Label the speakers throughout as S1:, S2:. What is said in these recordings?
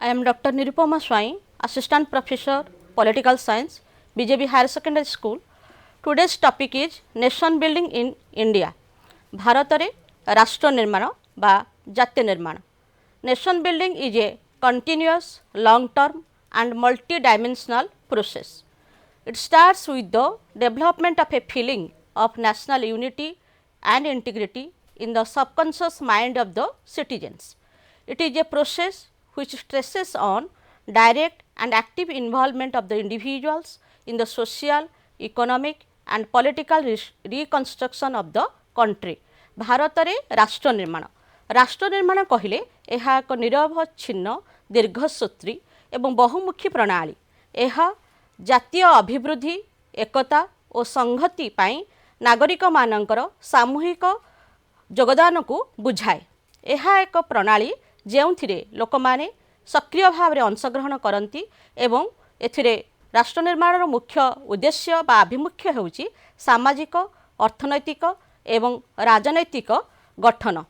S1: I am Dr. Nirupama Swain, Assistant Professor, Political Science, BJB Higher Secondary School. Today's topic is Nation Building in India. भारतरे राष्ट्र निर्माण बा जातीय निर्माण. Nation building is a continuous, long-term and multi-dimensional process. It starts with the development of a feeling of national unity and integrity in the subconscious mind of the citizens. It is a process which stresses on direct and active involvement of the individuals in the social, economic and political reconstruction of the country. भारतरे राष्ट्र निर्माण कहिले एहा एक निरवच्छिन्न दीर्घसूत्री एवं बहुमुखी प्रणाली. एहा जातीय अभिवृद्धि एकता और संहति पाई नागरिक मानकर सामूहिक योगदान को बुझाए. एहा एक प्रणाली जेउथिरे लोक माने सक्रिय भाव रे अंशग्रहण करती एवं एथिरे राष्ट्र निर्माण मुख्य उद्देश्य बा अभिमुख्य हेउची सामाजिक अर्थनैतिक एवं राजनैतिक गठन.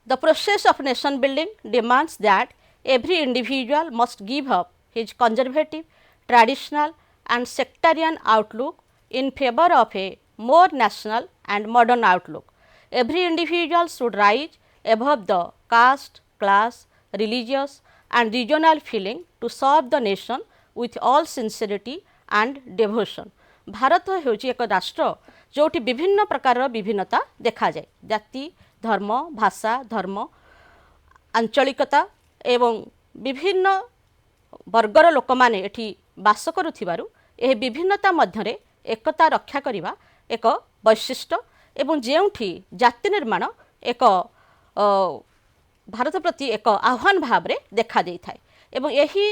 S1: The process of nation building demands that every individual must give up his conservative, traditional and sectarian outlook in favor of a more national and modern outlook. Every individual should rise above the caste, class, religious and regional feeling to serve the nation with all sincerity and devotion. Bharat हेउची एक राष्ट्र जोटी विभिन्न प्रकार विभिन्नता देखा जाए. जाति, धर्म, भाषा, धर्म, आंचलिकता एवं विभिन्न वर्गर लोक माने एठी बास करुथिबारु एही विभिन्नता मध्यरे एकता रक्षा करिबा एक वैशिष्ट्य एवं जेउठी जाति निर्माण एक भारत प्रति एक आह्वान भाव रे देखा देई थाए एवं एही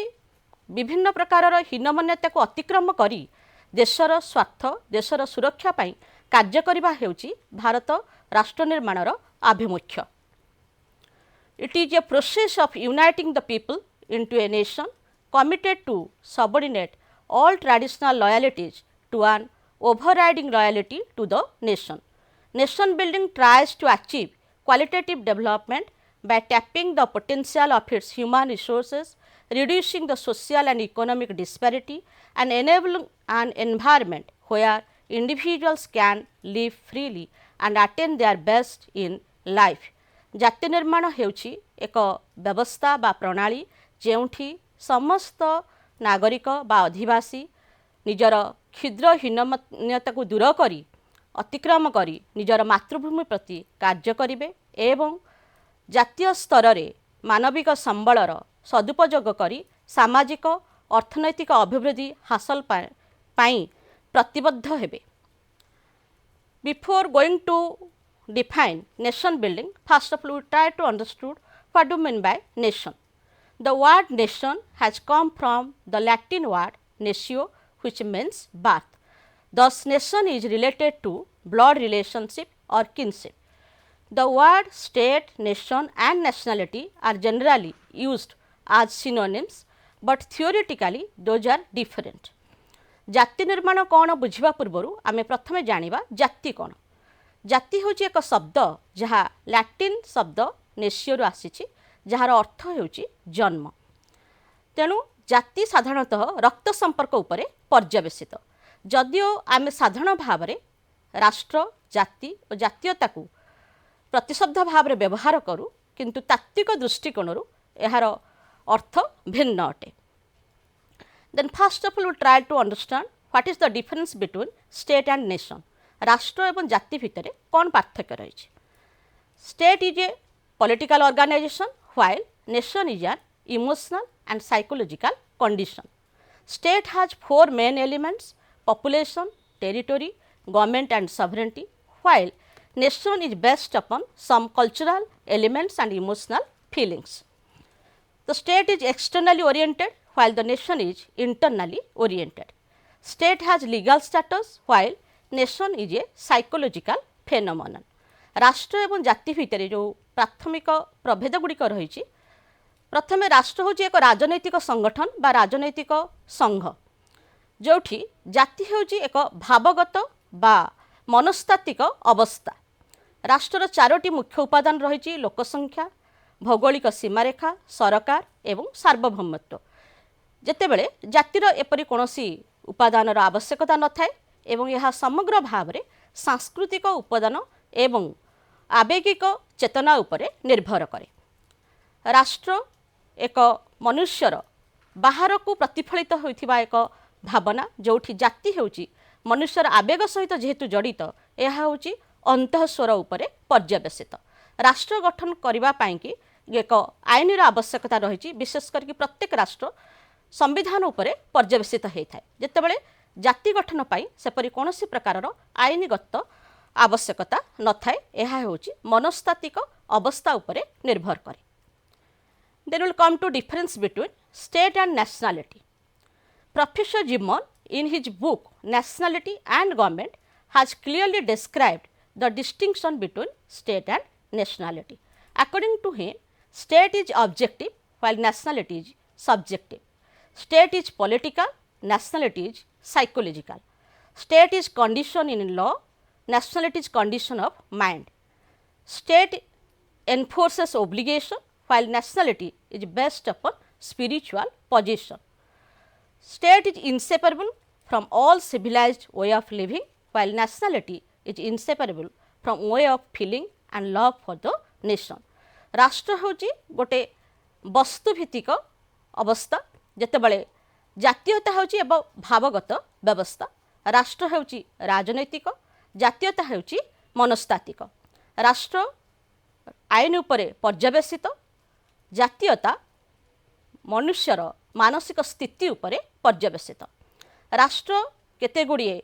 S1: विभिन्न प्रकार हीनमान्यता को अतिक्रम करी देशर स्वार्थ देशर सुरक्षा पाई कार्य करिबा हेउची भारत राष्ट्र निर्माणर आभिमुख्य. It is a process of uniting the people into a nation committed to subordinate all traditional loyalties to an overriding loyalty to the nation. Nation building tries to achieve qualitative development by tapping the potential of its human resources, reducing the social and economic disparity and enabling an environment where individuals can live freely and attain their best in life. जाति निर्माण हेउची एक व्यवस्था बा प्रणाली जेउठी समस्त नागरिक बा अधिवासी निजर क्षुद्र हीनमान्यता को दूर करी अतिक्रम करी निजर मातृभूमि प्रति कार्य करिवे एवं जातीय स्तर रे मानविक संबलर सदुपयोग करी सामाजिक अर्थनैतिक अभिवृद्धि हासिल पाई प्रतिबद्ध हेबे. Before going to define nation building, first of all we try to understand what do we mean by nation. The word nation has come from the Latin word natio, which means birth. Thus nation is related to blood relationship or kinship. The word state, nation and nationality are generally used as synonyms, but theoretically those are different. जाति निर्माण कौन बुझा पूर्वर आम प्रथमे जानिबा जाति कौन. जाति हूँ एक शब्द जहाँ लैटिन शब्द नेशियो आसी जार अर्थ होउची जन्म. तेणु जाति साधारणतः रक्त संपर्क उपरे पर्यवेसित. जदिओ आम साधारण भाव में राष्ट्र जाति और जातीयता को प्रतिशब्द भाव में व्यवहार करूँ किंतु तात्विक दृष्टिकोण यार अर्थ भिन्न अटे. Then first of all we try to understand what is the difference between state and nation. राष्ट्र एवं जाति भितर कौन पार्थक्य रही. State is a political organization while nation is an emotional and psychological condition. State has four main elements: population, territory, government and sovereignty, while nation is based upon some cultural elements and emotional feelings. The state is externally oriented while the nation is internally oriented. State has legal status while nation is a psychological phenomenon. राष्ट्र एवं जाति भितर जो प्राथमिक प्रभेद गुड़िक रही. प्रथमे राष्ट्र हूँ एक राजनैतिक संगठन बा राजनैतिक संघ जोठी जाति हूँ एक भावगत बा मनस्तात्विक अवस्था. राष्ट्र चारोटी मुख्य उपादान रही: लोकसंख्या, भौगोलिक सीमारेखा सरकार एवं सार्वभौमत्व जेतेबेले जातिर एपरि कोनोसी उपादानर आवश्यकता नथाय एवं यह समग्र भाव में सांस्कृतिक उपादान एवं आवेगिक चेतना उपरे निर्भर करे। राष्ट्र एक मनुष्यर बाहर को प्रतिफलित होइथिबा एक भावना जोठी जाति हेउची मनुष्यर आवेग सहित जेहेतु जड़ित यह होची अंतःस्वर उपरे पर्यवेसित। राष्ट्र गठन करबा पई कि एक आईनर आवश्यकता रही विशेष करके प्रत्येक राष्ट्र संविधान उपरे पर्यवेसित होता है जितेबाला जाति गठन पाई सेपरी कौन प्रकार आईनगत आवश्यकता न थाए यह होची मनस्तात्विक अवस्था उपरे निर्भर करे। Then will come to difference between state and nationality. Professor Zimmern in his book Nationality and Government has clearly described the distinction between state and nationality. According to him, state is objective while nationality is subjective. State is political, nationality is psychological. State is condition in law, nationality is condition of mind. State enforces obligation while nationality is based upon spiritual position. State is inseparable from all civilized way of living while nationality is inseparable from way of feeling and love for the nation. राष्ट्र होची गोटे वस्तुभित्तिक अवस्था जेतेबेले जातीयता होची एवं भावगत व्यवस्था। राष्ट्र होची राजनैतिक, जातीयता होची मनस्तात्विक। राष्ट्र आईन उपरे पर्यवेसित, जातीयता मनुष्यर मानसिक स्थिति उपरे पर्यवेसित। राष्ट्र केते गुड़िए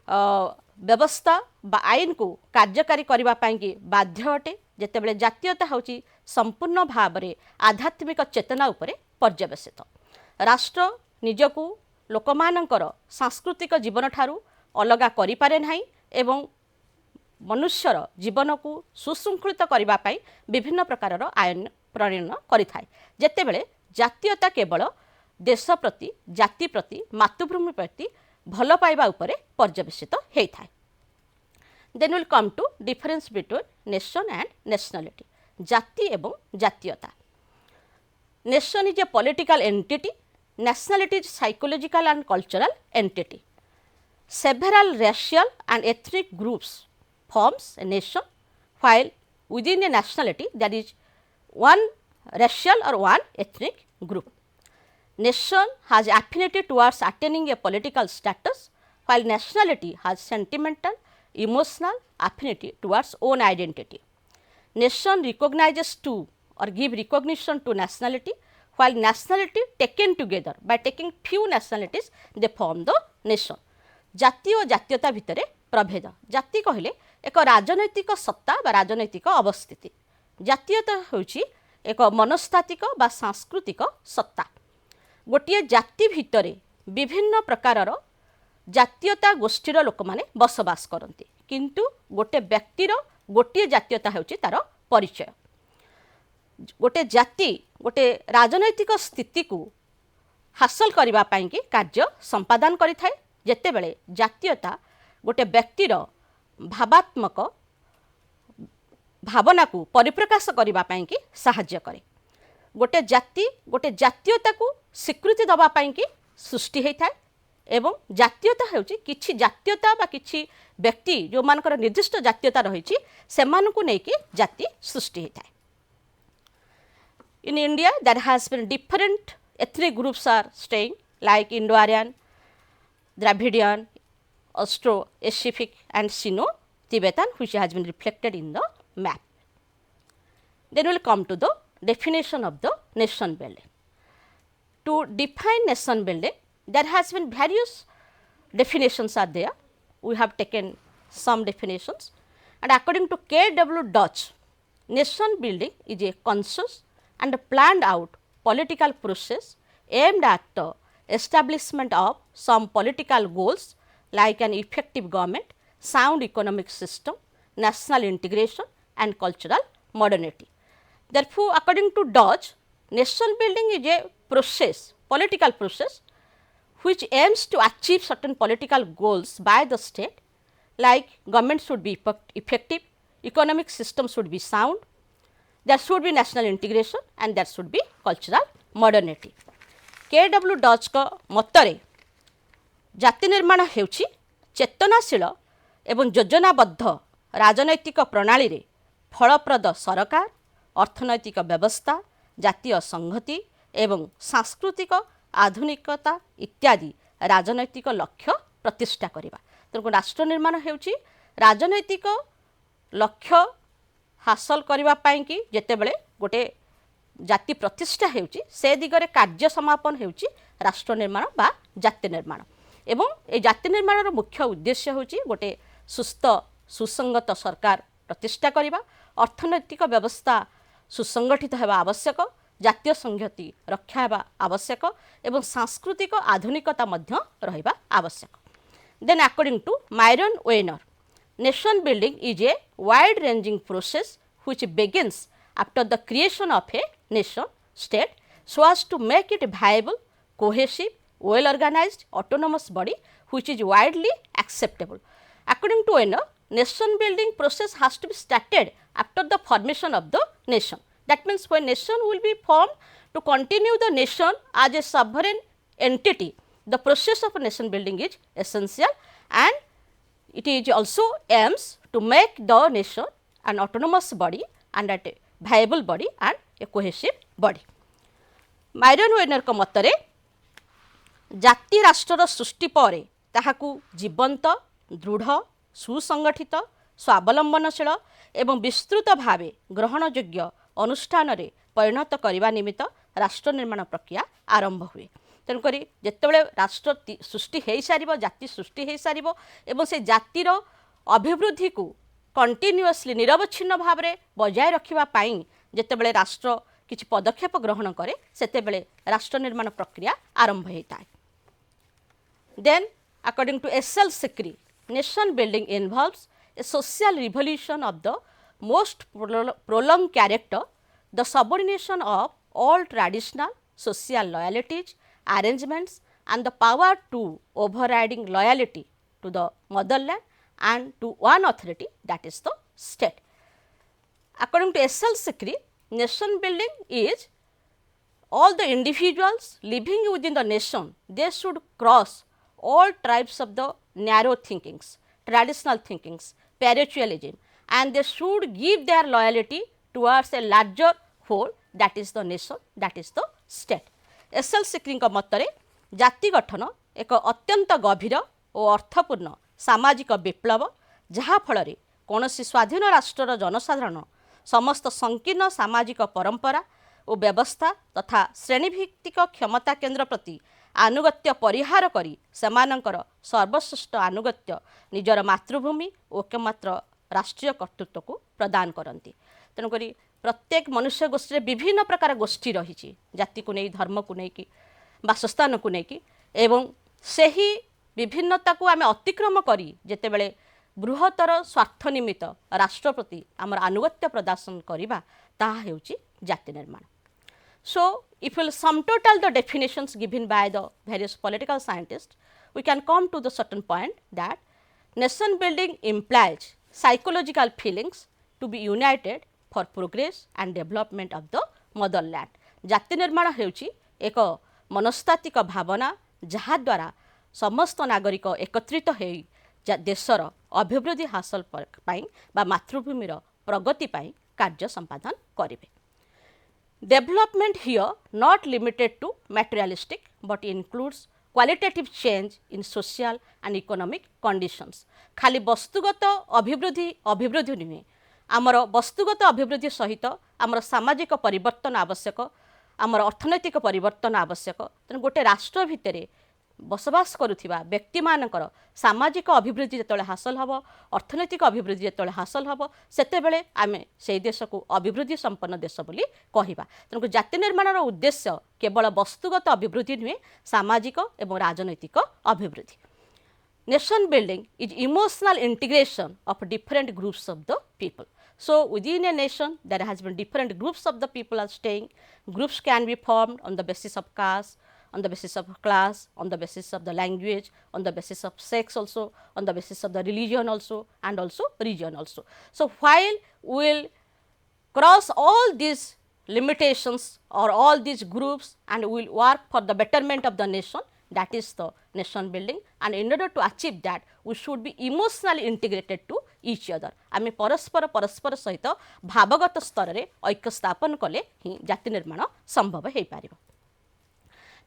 S1: व्यवस्था बा आईन को कार्यकारी करबा पई कि बाध्य अटे जेतेबेले जातीयता होची संपूर्ण भाव में आध्यात्मिक चेतना उपरे पर्यवेसित। राष्ट्र निजकू लोकमानंकर सांस्कृतिक जीवन ठारू अलगा करि पारे नाही एवं मनुष्यर जीवन को सुशृंखलित करबा पई विभिन्न प्रकार आईन प्रणयन करिथाय जेतेबेले जातीयता केवल देश प्रति, जाति प्रति, मातृभूमि प्रति भल पाइबा उपरे पर्यवेसित होता है। Then will come to difference between nation and nationality. जाति एवं जातीयता। Nation is a political entity, nationality is psychological and cultural entity. Several racial and ethnic groups forms a nation, while within a nationality there is one racial or one ethnic group. Nation has affinity towards attaining a political status, while nationality has sentimental, emotional affinity towards own identity. Nation recognizes to or give recognition to nationality, while nationality taken together by taking few nationalities they form the nation. जाति और जातीयता भितर प्रभेद। जाति कहले एक राजनैतिक सत्ता बा राजनैतिक अवस्थिति। जातीयता होची एक मनस्तात्विक बा सांस्कृतिक सत्ता। गोटे जाति भितर विभिन्न प्रकारर जातीयता गोष्ठीर लोक माने बसवास करती, किंतु गोटे व्यक्तिर गोटे जातीयता होची तार परिचय। गोटे जाति गोटे राजनैतिक स्थिति को हासिल करबा पई कि कार्य संपादन करिथाय, जेतेबेले जातीयता गोटे व्यक्तिर भावात्मक भावना को परिप्रकाश करबा पई कि सहाय्य करे। गोटे जाति गोटे जातीयता को स्वीकृति दबा पई कि सृष्टि होता एवं जातीयता होची किछि जातीयता बा किछि व्यक्ति जो मानकर निर्दिष्ट जातीयता रहिछि सेमानकु नै कि जाति सृष्टि होता। In India, there has been different ethnic groups are staying like Indo-Aryan, Dravidian, Austro-Pacific and Sino-Tibetan, which has been reflected in the map. Then we will come to the definition of the nation building. To define nation building, there has been various definitions are there. We have taken some definitions, and according to K.W. Dodge, nation building is a conscious and a planned out political process aimed at the establishment of some political goals like an effective government, sound economic system, national integration and cultural modernity. Therefore, according to Dodge, nation building is a process, political process, which aims to achieve certain political goals by the state, like government should be effective, economic system should be sound, there should be national integration and there should be cultural modernity. KW Dodge को मतरे जाति निर्माण हेउछि चेतनाशील एवं योजनाबद्ध राजनैतिक प्रणाली रे फलप्रद सरकार, अर्थनैतिक व्यवस्था, जातीय संहति एवं सांस्कृतिक आधुनिकता इत्यादि राजनैतिक लक्ष्य प्रतिष्ठा करवा। तेणु राष्ट्र निर्माण हेउछि राजनैतिक लक्ष्य हासिल करबा पई कि जेतेबेले गोटे जाति प्रतिष्ठा हेउछि से दिगरे कार्य समापन हेउछि राष्ट्र निर्माण बा जाति निर्माण। एवं ए जाति निर्माणर मुख्य उद्देश्य होछि गोटे सुस्थ सुसंगत सरकार प्रतिष्ठा करबा, अर्थनैतिक व्यवस्था सुसंगठित हेबा आवश्यक, जातीय संहति रक्षा हेबा आवश्यक एवं सांस्कृतिक आधुनिकता मध्य रहिबा आवश्यक। Then according to Myron Weiner, nation building is a wide ranging process which begins after the creation of a nation state so as to make it viable, cohesive, well organized, autonomous body which is widely acceptable. According to Weiner, nation building process has to be started after the formation of the nation. That means when nation will be formed, to continue the nation as a sovereign entity, the process of nation building is essential, and it is also aims to make the nation an autonomous body and a viable body and a cohesive body. Myron Vanern को मतरे जाति राष्ट्रर सृष्टि परे ताहाकु जीवंत, दृढ़, सुसंगठित, स्वावलंबनशील एवं विस्तृत भावे ग्रहणयोग्य अनुष्ठान रे परिणत करने निमित्त राष्ट्र निर्माण प्रक्रिया आरंभ हुए। तेणुक जितेबाला राष्ट्र सृष्टि हो सार, जाति सृष्टि हो सार एवं से जातिर अभिवृद्धि को कंटिन्यूअसली निरवच्छिन्न भाव में बजाय रखापी जितेबाला राष्ट्र किसी पदक्षेप ग्रहण करे सेतेबेले राष्ट्र निर्माण प्रक्रिया आरंभ होता है। Then according to S L Sikri, nation building involves a social revolution of the most prolong character, the subordination of all traditional social loyalties, arrangements and the power to overriding loyalty to the motherland and to one authority, that is the state. According to S.L. Sikri, nation building is all the individuals living within the nation, they should cross all types of the narrow thinkings, traditional thinkings, spiritualism, and they should give their loyalty towards a larger whole, that is the nation, that is the state. S L Sikri मतरे जाति गठन एक अत्यंत गभीर और अर्थपूर्ण सामाजिक विप्लव, जहाँ फल कौन स्वाधीन राष्ट्र जनसाधारण समस्त संकीर्ण सामाजिक परंपरा और व्यवस्था तथा श्रेणीभित्तिक क्षमता केन्द्र प्रति आनुगत्य परिहार करी सेमानंकर सर्वश्रेष्ठ आनुगत्य निजर मातृभूमि और एकमात्र राष्ट्रीय कर्तृत्व को प्रदान करती। तेणुक प्रत्येक मनुष्य गोष्ठी विभिन्न प्रकार गोष्ठी रही, जाति को नहीं, धर्म को नहीं, बासस्थान को नहीं, एवं सही विभिन्नता को आम अतिक्रम करी जेतेबेले बृहत्तर स्वार्थ निमित्त राष्ट्र प्रति आमर आनुगत्य प्रदर्शन करवा ताहा हेउची जाति निर्माण। So, if we will sum total the definitions given by the various political scientists, we can come to the certain point that nation building implies psychological feelings to be united for progress and development of the motherland. जाति निर्माण हेउची एक मनस्तात्विक भावना जहाँ द्वारा समस्त नागरिक एकत्रित होई देशर अभिवृद्धि हासिल पाई बा मातृभूमिर प्रगति पाई कार्य संपादन करिवे। Development here not limited to materialistic but includes qualitative change in social and economic conditions. खाली वस्तुगत अभिवृद्धि नुहे, आमर वस्तुगत अभिवृद्धि सहित आमर सामाजिक परिवर्तन आवश्यक, आमर अर्थनैतिक परिवर्तन आवश्यक। तेणु गोटे राष्ट्र भितर बसवास करुथिबा व्यक्ति मानकर सामाजिक अभिवृद्धि जेतले हासिल हबो, अर्थनैतिक अभिवृद्धि जेतले हासिल हबो, सेतेबेले आमे सेही देश को अभिवृद्धि संपन्न देश बोली कहिबा। तेणु जाति निर्माणर उद्देश्य केवल वस्तुगत अभिवृद्धि नुहे, सामाजिक एवं राजनैतिक अभिवृद्धि। Nation building is emotional integration of different groups of the people. So, within a nation there has been different groups of the people are staying. Groups can be formed on the basis of caste, on the basis of class, on the basis of the language, on the basis of sex also, on the basis of the religion also, and also region also. So, while we will cross all these limitations or all these groups and will work for the betterment of the nation, that is the nation building. And in order to achieve that, we should be emotionally integrated to each other. आम परस्पर सहित भावगत स्तर में ऐक्य स्थापन कले ही जाति निर्माण संभव हो पार.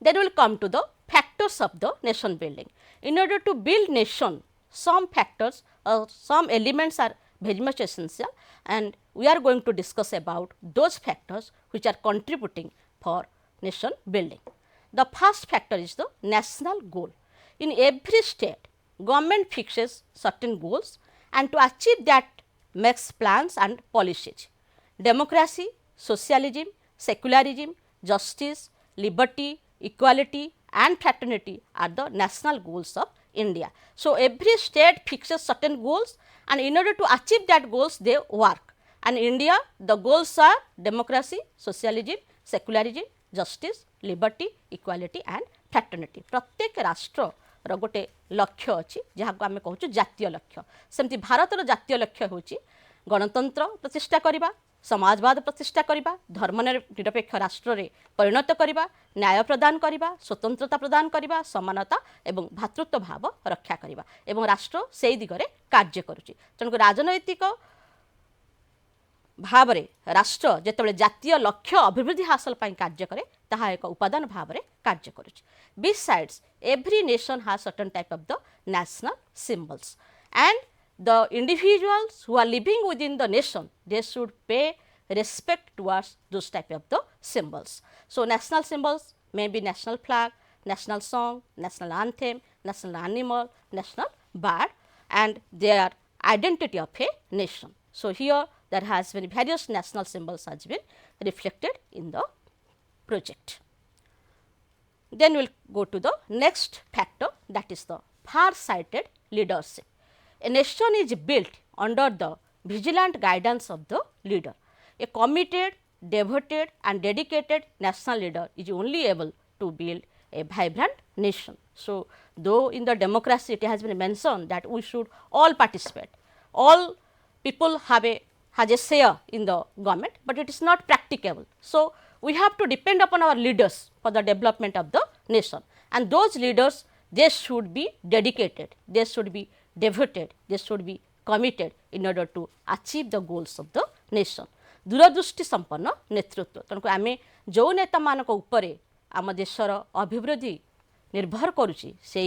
S1: Then we will come to the factors of the nation building. In order to build nation, some factors or some elements are very much essential, and we are going to discuss about those factors which are contributing for nation building. The first factor is the national goal. In every state, government fixes certain goals, and to achieve that makes plans and policies. Democracy, socialism, secularism, justice, liberty, equality and fraternity are the national goals of India. So, every state fixes certain goals, and in order to achieve that goals they work. And in India the goals are democracy, socialism, secularism, justice, liberty, equality and fraternity. प्रत्येक राष्ट्र रो गोटे लक्ष्य अच्छी जहाँ को आम कहूँ जातीय लक्ष्य. सेमती भारतर जातीय लक्ष्य हूँ गणतंत्र प्रतिष्ठा करवा, समाजवाद प्रतिष्ठा करवा, धर्मनिरपेक्ष राष्ट्र रे परिणत करवा, न्याय प्रदान करवा, स्वतंत्रता प्रदान करवा, समानता एवं भातृत्व भाव रक्षा करवा एवं राष्ट्र से दिगरे कार्य करुच्ची. तेणुक राजनैतिक भाव रे राष्ट्र जेतेबेले जातीय लक्ष्य अभिवृद्धि हासिल पाई कार्य करे ताहा एक उपादान भाव रे कार्य करुच्ची. Besides, every nation has certain type of the national symbols, and the individuals who are living within the nation, they should pay respect towards those type of the symbols. So, national symbols may be national flag, national song, national anthem, national animal, national bird, and they are identity of a nation. So, here there has been various national symbols has been reflected in the project. Then we will go to the next factor, that is the far-sighted leadership. A nation is built under the vigilant guidance of the leader. A committed, devoted and dedicated national leader is only able to build a vibrant nation. So, though in the democracy it has been mentioned that we should all participate, all people has a share in the government, but it is not practicable. So, we have to depend upon our leaders for the development of the nation, and those leaders, they should be dedicated, they should be devoted, they should be committed in order to achieve the goals of the nation. दूरदृष्टि संपन्न नेतृत्व. तेणुक आम जो नेता मानक उपरे आम देशर अभिवृद्धि निर्भर करुच्ची से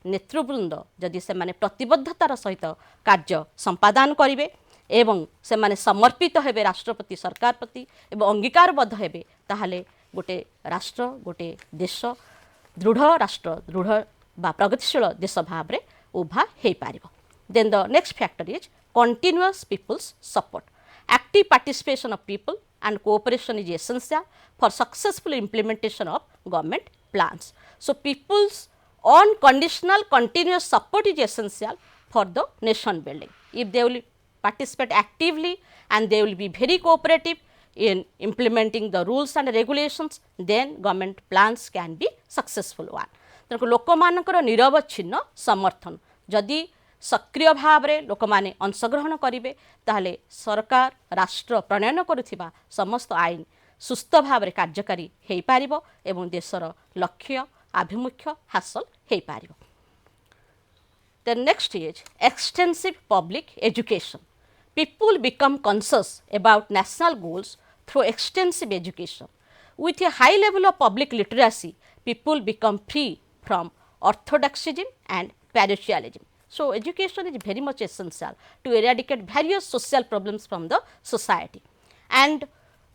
S1: नेतृवृंद जदि से माने प्रतिबद्धतार सहित कार्य संपादन करेंगे एवं से माने समर्पित हेबे राष्ट्रपति सरकार प्रति एवं अंगीकारबद्ध हेबे ताहले गोटे राष्ट्र गोटे देश दृढ़ राष्ट्र दृढ़ बा प्रगतिशील देश भाव रे उभा हो पारिबो. Then the next factor is continuous people's support. Active participation of people and cooperation is essential for successful implementation of government plans. So, people's unconditional continuous support is essential for the nation building. If they will participate actively and they will be very cooperative in implementing the rules and regulations, then government plans can be successful one. तेणुक लोक मानकर निरवच्छिन्न समर्थन जदि सक्रिय भाव रे लोक माने अंशग्रहण करिवे ताहले सरकार राष्ट्र प्रणयन करुथिबा समस्त आईन सुस्थ भाव रे कार्यकारी हेई पारिबो एवं देशर लक्ष्य आभिमुख्य हासिल हेई पारिबो. The next is extensive public education. People become conscious about national goals through extensive education. With a high level of public literacy, people become free from orthodoxism and parochialism. So, education is very much essential to eradicate various social problems from the society. And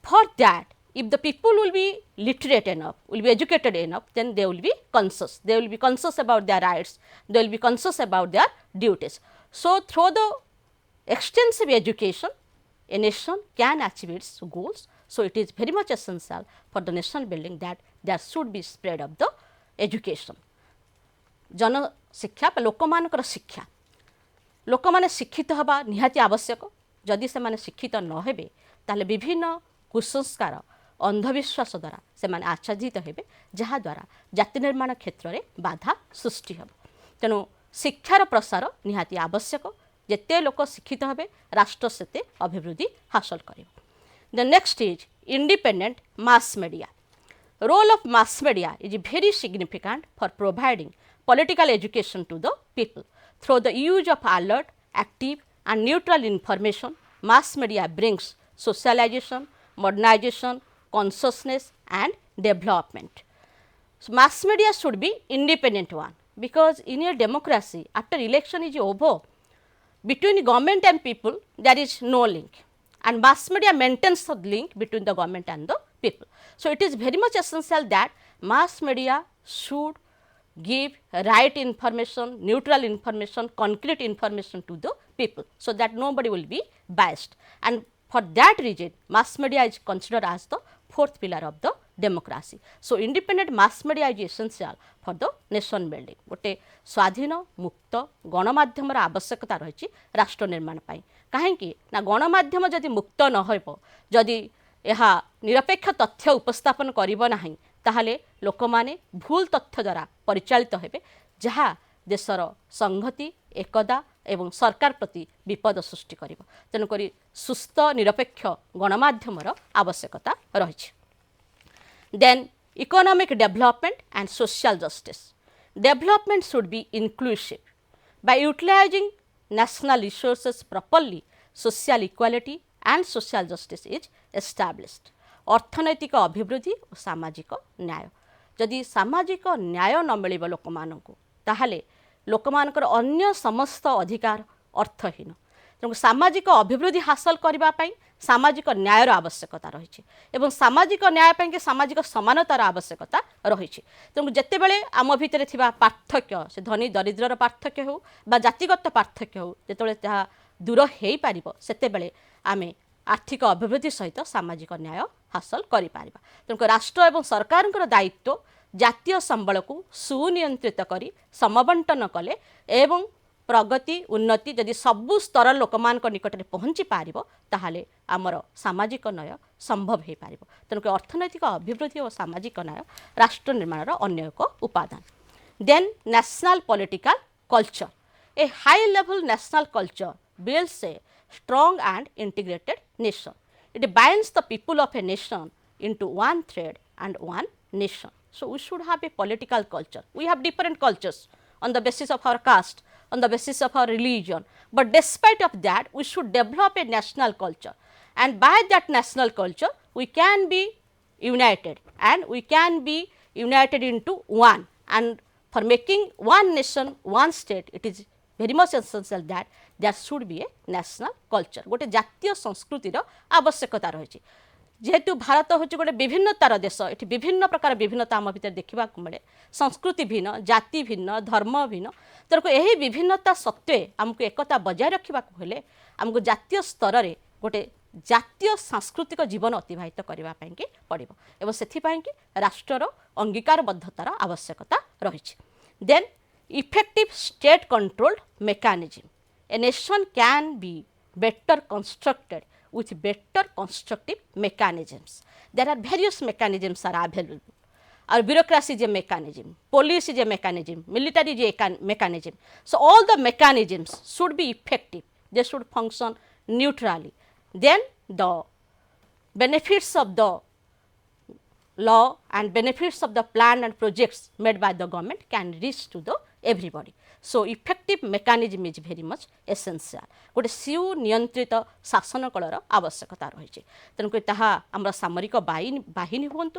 S1: for that, if the people will be literate enough, will be educated enough, then they will be conscious. They will be conscious about their rights, they will be conscious about their duties. So, through the extensive education, a nation can achieve its goals. So, it is very much essential for the nation building that there should be spread of the education. जन शिक्षा लोक मानकर शिक्षा लोक माने शिक्षित हवा निहाती आवश्यक. जदि से माने शिक्षित न हेबे ताले विभिन्न कुसंस्कार अंधविश्वास द्वारा से माने आच्छादित हेबे जहा द्वारा जाति निर्माण क्षेत्र में बाधा सृष्टि हेब. तेणु शिक्षार प्रसार निहाती आवश्यक. जेते लोक शिक्षित हेबे राष्ट्र सेते अभिवृद्धि हासिल करिब. The next is independent mass media. Role of mass media is very significant for providing political education to the people. Through the use of alert, active and neutral information, mass media brings socialization, modernization, consciousness and development. So, mass media should be independent one, because in a democracy after election is over, between government and people there is no link, and mass media maintains the link between the government and the people. So, it is very much essential that mass media should give right information, neutral information, concrete information to the people, so that nobody will be biased, and for that reason mass media is considered as the fourth pillar of the democracy. So, independent mass media is essential for the nation building. गोटे स्वाधीन मुक्त गणमाध्यम आवश्यकता रही राष्ट्र निर्माण पाई, कहीं ना गणमाध्यम जदि मुक्त न हो, जदि यह निरपेक्ष तथ्य उपस्थापन करिब नाही, ताहले लोक माने भूल तथ्य द्वारा परिचालित हेबे, जहाँ देशर संहति एकदा एवं सरकार प्रति विपद सृष्टि करिब। तेणुक सुस्थ निरपेक्ष गणमाध्यमर आवश्यकता रही। Then economic development and social justice. Development should be inclusive. By utilizing national resources properly, social equality and social justice is established. अर्थनैतिक अभिवृद्धि और सामाजिक न्याय, जदि सामाजिक न्याय न मिलिब लोक मानकु, ताहले लोक मानकर अन्य समस्त अधिकार अर्थहीन। तेणु सामाजिक अभिवृद्धि हासिल करने सामाजिक न्यायर आवश्यकता रही एवं सामाजिक न्याय कि सामाजिक समानतार आवश्यकता रही। तेणु जितेबाला आम भितर थिबा पार्थक्य, से धनी दरिद्रर पार्थक्य हो बा जातिगत पार्थक्य हो, जितेबाला ताहा दूर हो पार सेतेबाला आमे आर्थिक अभिवृद्धि सहित सामाजिक न्याय हासिल करि पारिबा। तेणु राष्ट्र एवं सरकार दायित्व जातीय संबल को सुनियंत्रित करी समबंटन कले एवं प्रगति उन्नति जदि सबु स्तर लोक मान निकट में पहुँची पार, ताहले आमर सामाजिक न्याय संभव हो पार। तेणुक अर्थनैतिक अभिवृद्धि और सामाजिक न्याय राष्ट्र निर्माण अन्य एक उपादान। Then national political culture. A high level national culture builds a strong and integrated nation. It binds the people of a nation into one thread and one nation. So, we should have a political culture. We have different cultures on the basis of our caste, on the basis of our religion, but despite of that we should develop a national culture, and by that national culture we can be united, and we can be united into one, and for making one nation one state it is very much essential that there should be a national culture. गोटे जातीय संस्कृतिर आवश्यकता रही। जेहेतु भारत हूँ गोटे विभिन्नतार देश, ये विभिन्न प्रकार विभिन्नता आम भर देखा मिले, संस्कृति भिन्न, जाति भिन्न, धर्म भिन्न। तेणुक यही विभिन्नता सत्वे आमको एकता बजाय रखा हेले आमको जातीय स्तर में गोटे जातीय सांस्कृतिक जीवन अतिवाहित करने पड़ो एवं से राष्ट्र अंगीकारबद्धतार आवश्यकता रही। Then effective state controlled mechanism. A nation can be better constructed with better constructive mechanisms. There are various mechanisms are available. Our bureaucracy is a mechanism, police is a mechanism, military is a mechanism. So, all the mechanisms should be effective, they should function neutrally. Then the benefits of the law and benefits of the plan and projects made by the government can reach to the everybody. So, effective mechanism is very much essential. गोटे सुनियंत्रित शासन colour आवश्यकता रही। तेणुक आमर सामरिक बाहिनी हूँ,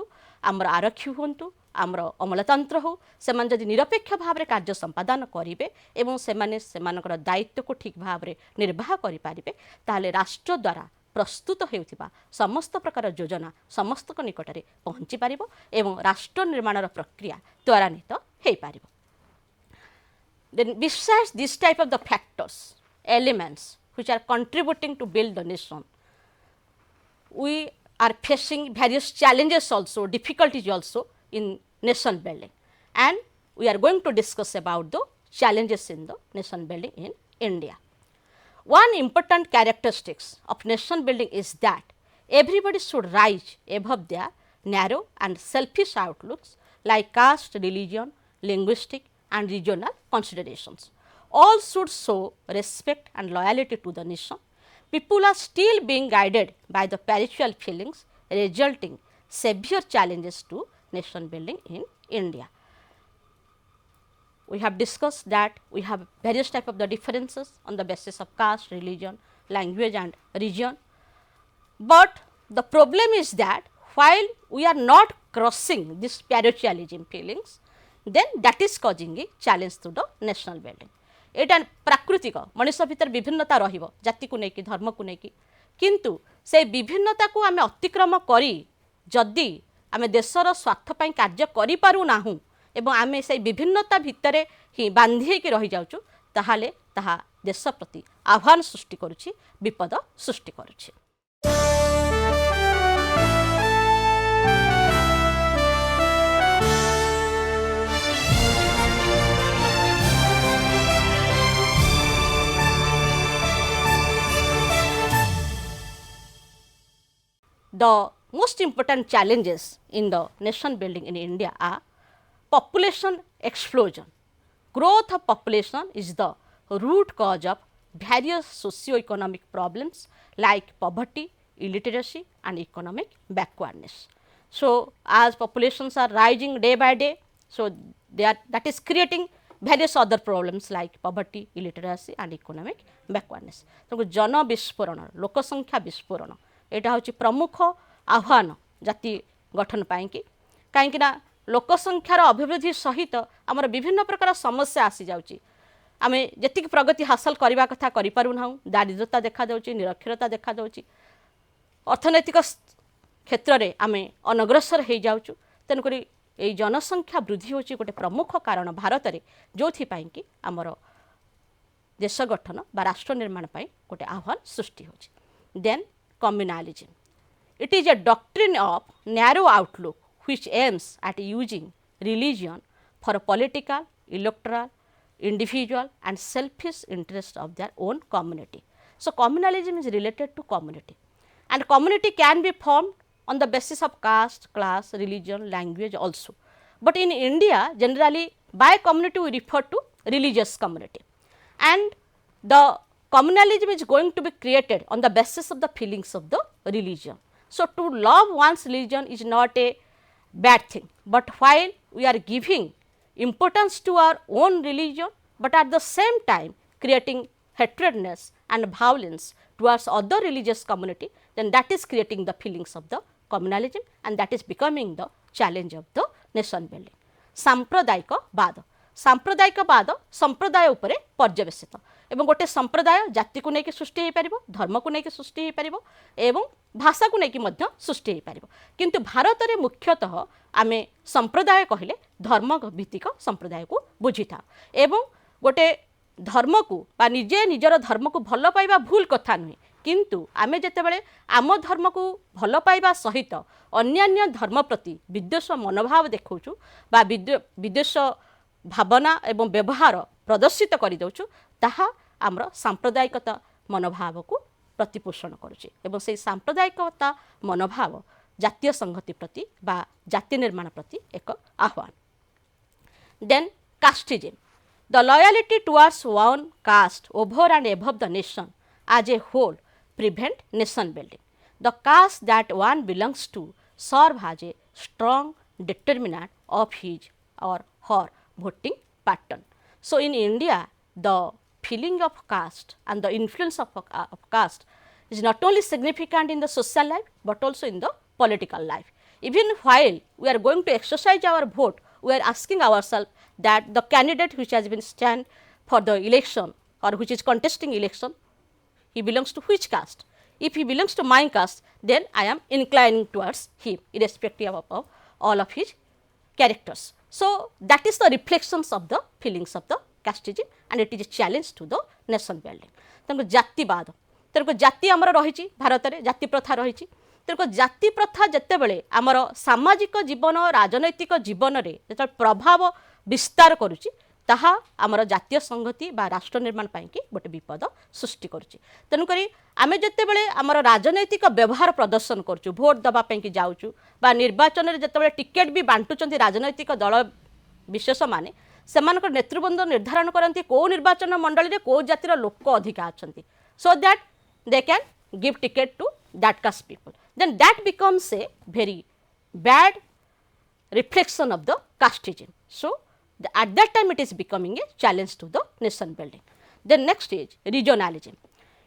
S1: आमर आरक्षी हूँ, आमर अमलतंत्र हो, से जदि निरपेक्ष भाव में कार्य संपादन करेंगे एवं से दायित्व को ठीक भाव में निर्वाह करेंगे, ताहले राष्ट्र द्वारा प्रस्तुत होता समस्त प्रकार योजना समस्त निकट में पहुँची पार एवं राष्ट्र निर्माण प्रक्रिया त्वरान्वित हो पार। Then besides this type of the factors, elements which are contributing to build the nation, we are facing various challenges also, difficulties also in nation building, and we are going to discuss about the challenges in the nation building in India. One important characteristics of nation building is that everybody should rise above their narrow and selfish outlooks like caste, religion, linguistic and regional considerations. All should show respect and loyalty to the nation, people are still being guided by the peripheral feelings, resulting severe challenges to nation building in India. We have discussed that we have various type of the differences on the basis of caste, religion, language and region. But the problem is that while we are not crossing this parochialism feelings, then that is causing a challenge to the national building. एटा प्राकृतिक मनुष भितर विभिन्नता रहिबो जाति को नेकी धर्म को नेकी किंतु से विभिन्नता को आमे अतिक्रम करी जदि आमे देशर स्वार्थ पई कार्य करि पारु नाहु एवं आमे से विभिन्नता भितरे ही बांधी के रहि जाउछु ताहाले ताहा देश प्रति आह्वान सृष्टि करूछि विपद सृष्टि करूछि। The most important challenges in the nation building in India are population explosion. Growth of population is the root cause of various socio-economic problems like poverty, illiteracy and economic backwardness. So, as populations are rising day by day, so that is creating various other problems like poverty, illiteracy and economic backwardness. So, जन विस्फोरण लोक संख्या विस्फोरण एटा होची प्रमुख आह्वान जाति गठन पाई कि कहीं लोक संख्यार अभिवृद्धि सहित आमर विभिन्न प्रकार समस्या आसी जाउची आमे जतिक प्रगति हासिल करबा कथा करि पारु नाहु दारिद्रता देखा जाउची निरक्षरता देखा जाउची अर्थनैतिक क्षेत्र रे आमे अनग्रसर हे जाउचु तनकरी ए जनसंख्या वृद्धि होची गोटे प्रमुख कारण भारत रे जोथि पाई कि आमर देश गठन बा राष्ट्र निर्माण पाई गोटे आह्वान सृष्टि होची। Then communalism. It is a doctrine of narrow outlook which aims at using religion for political, electoral, individual and selfish interest of their own community. So, communalism is related to community and community can be formed on the basis of caste, class, religion, language also. But in India generally by community we refer to religious community and the communalism is going to be created on the basis of the feelings of the religion. So, to love one's religion is not a bad thing, but while we are giving importance to our own religion, but at the same time creating hatredness and violence towards other religious community, then that is creating the feelings of the communalism and that is becoming the challenge of the nation building. सांप्रदायिक बाद संप्रदाय उपरे पर्यवेसित एवं गोटे संप्रदाय जाति को लेकिन सृष्टि हो पार धर्म को लेकिन सृष्टि हो पार एवं भाषा को लेकिन सृष्टि हो पार किंतु भारत में मुख्यतः आमे संप्रदाय कहले धर्म भित्तिक संप्रदाय को बुझी था एवं गोटे धर्म को बा निजे निजर धर्म को भल पाइबा भूल कथा नुहे किंतु आमे जेतेबेले आम धर्म को भल पाइबा सहित अन्यान्य धर्म प्रति विद्वेष मनोभाव देखौछु बा विद्वेष भावना एवं व्यवहार प्रदर्शित कर दउछु ताहा आमर सांप्रदायिकता मनोभाव को प्रतिपोषण करुचे एवं से सांप्रदायिकता मनोभाव जातीय संहति प्रति बा जाति निर्माण प्रति एक आह्वान। Then casteism the loyalty towards one caste over and above the nation as a whole prevent nation building. The caste that one belongs to serve as a strong determinant of his or her voting pattern. So, in India the feeling of caste and the influence of caste is not only significant in the social life, but also in the political life. Even while we are going to exercise our vote, we are asking ourselves that the candidate which has been stand for the election or which is contesting election, he belongs to which caste? If he belongs to my caste, then I am inclining towards him irrespective of all of his characters. So, that is the reflections of the feelings of the casteism and it is a challenge to the nation building. तेनको जातिवाद तेनको जाति आमर रही भारत में जाति प्रथा रही तेनको जाति प्रथा जिते बड़े आमर सामाजिक जीवन राजनैतिक जीवन में जो प्रभाव विस्तार करुच्ची ताहा आमर जातीय संहति बा राष्ट्र निर्माण पाई कि गोटे विपद सृष्टि करुच्ची। तेणुक आमे जिते बड़े आमर राजनैतिक व्यवहार प्रदर्शन करुचु भोट दबा कि जाऊचु बा निर्वाचन में जिते टिकेट भी बांटुचंती राजनैतिक दल विशेष माने सेमानक नेतृवृंद निर्धारण करती कौ निर्वाचन मंडली को जातिर लोक अधिका अच्छा so that they can give ticket to that caste people. Then that becomes a very bad reflection of the casteism. So, at that time it is becoming a challenge to the nation building. Then next is regionalism.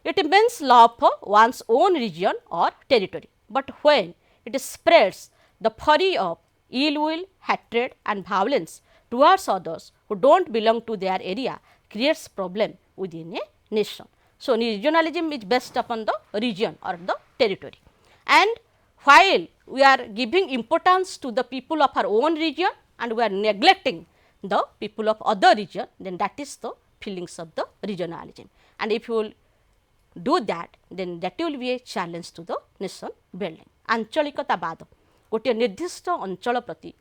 S1: It means love for one's own region or territory, but when it spreads the fury of ill will, hatred and violence towards others who do not belong to their area, creates problem within a nation. So, regionalism is based upon the region or the territory, and while we are giving importance to the people of our own region and we are neglecting the people of other region, then that is the feelings of the regionalism. And if you will do that, then that will be a challenge to the nation building. आंचलिकतावाद गोटे निर्दिष्ट अंचल प्रति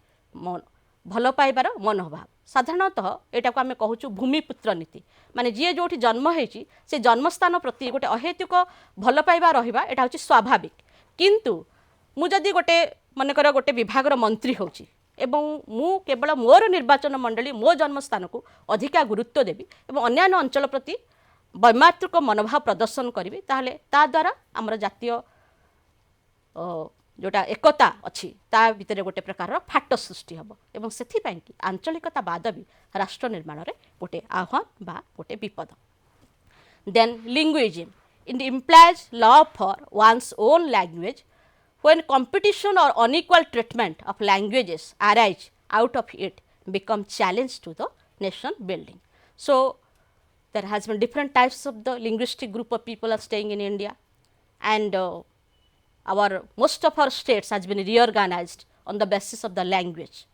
S1: भल पाइबार मनोभाव साधारणतः यहाँ को आम कहूँ भूमिपुत्र नीति माने जी जो जन्म होती से जन्मस्थान प्रति गोटे अहेतुक भल पाइबा रहा यहाँ हूँ स्वाभाविक किंतु मुझे गोटे मनकर गोटे विभाग मंत्री होची एवं मु केवल मोर निर्वाचन मंडली मो जन्मस्थान को अधिका गुरुत्व देवी और अन्य अंचल प्रति वैमात्रिक मनोभाव प्रदर्शन करी ताहले ता द्वारा आमर जातीय जोटा एकता अच्छी ता भितर गोटे प्रकार फाट सृष्टि हम एवं से आंचलिकतावाद भी राष्ट्र निर्माण में गोटे आह्वान बा गोटे विपद. Then linguism in implies love for one's own language when competition or unequal treatment of languages arise out of it become challenge to the nation building. So, there has been different types of the linguistic group of people are staying in India, and most of our states has been reorganized on the basis of the language.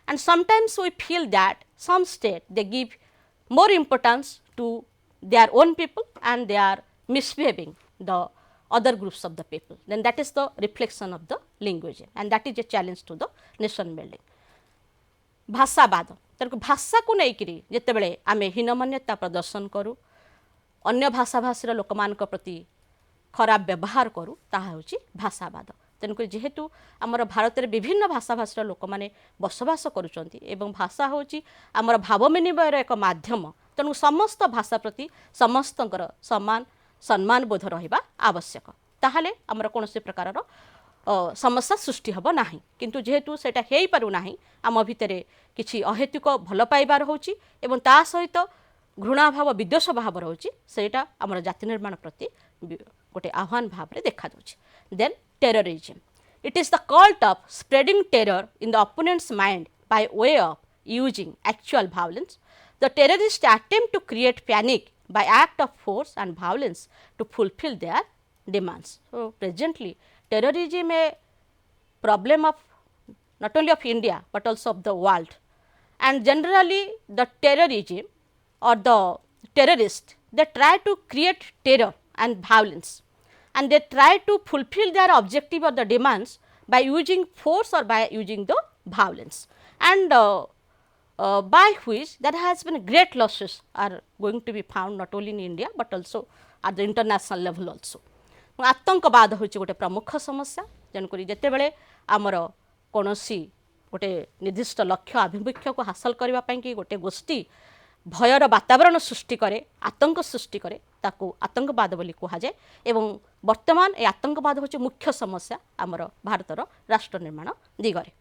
S1: And sometimes we feel that some state they give more importance to their own people and they are misbehaving the other groups of the people. Then that is the reflection of the linguism, and that is a challenge to the nation building. भाषावाद तेणुक भाषा को लेकिन जितेबाला आम हीनमान्यता प्रदर्शन करूँ अन्य भाषाभाषी लोक मान प्रति खराब व्यवहार करूँ ताहा होची भाषावाद. तेणुक जेहेतु आमर भारत में विभिन्न भाषाभाषी लोक मैंने बसवास करुँच एवं भाषा होची आमर भाव विनिमयर एक माध्यम तेणु समस्त भाषा प्रति समस्त समान सम्मान बोध रहिबा आवश्यक ताहले आमर कौन से प्रकार समस्या सृष्टि हम ना किंतु जेहेतु सेटा हेई पारु नाही आम भितर किछि अहेतुक भल पाइबार होची एवं ता सहित घृणा भाव विद्वेष भाव रोची सेटा आमर जाति निर्माण प्रति गोटे आह्वान भाव रे देखा दोछि. Then terrorism it is the cult of spreading terror in the opponents mind by way of using actual violence. The terrorist attempt to create panic by act of force and violence to fulfill their demands. So, presently terrorism is a problem of not only of India but also of the world, and generally the terrorism or the terrorists they try to create terror and violence and they try to fulfill their objective or the demands by using force or by using the violence, and by which there has been great losses are going to be found not only in India but also at the international level also. आतंकवाद होची गोटे प्रमुख समस्या जनक जितेबाला आमर कौन गोटे निर्दिष्ट लक्ष्य आभिमुख्य को हासिल करने कि गोटे गोष्ठी भयर वातावरण सृष्टि करे आतंक सृष्टि करे ताकू आतंकवाद बोली कहुए एवं वर्तमान ये आतंकवाद होची मुख्य समस्या आमर भारतर राष्ट्र निर्माण दिगरे.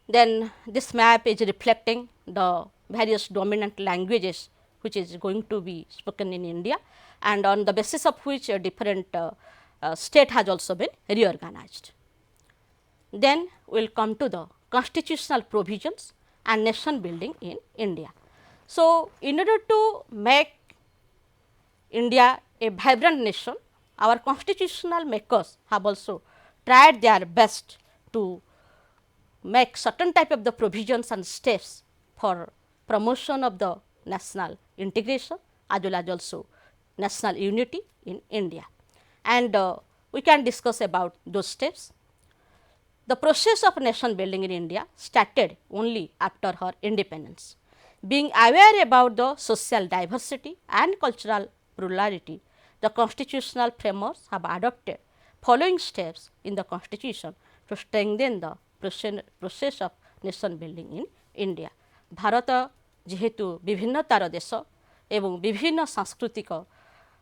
S1: Then this map is reflecting the various dominant languages which is going to be spoken in India, and on the basis of which a different state has also been reorganized. Then we will come to the constitutional provisions and nation building in India. So, in order to make India a vibrant nation, our constitutional makers have also tried their best to make certain type of the provisions and steps for promotion of the national integration as well as also national unity in India, and we can discuss about those steps. The process of nation building in India started only after her independence. Being aware about the social diversity and cultural plurality, the constitutional frameworks have adopted following steps in the constitution to strengthen the process of nation building in India. Bharat जेहेतु विभिन्नतार देश एवं विभिन्न सांस्कृतिक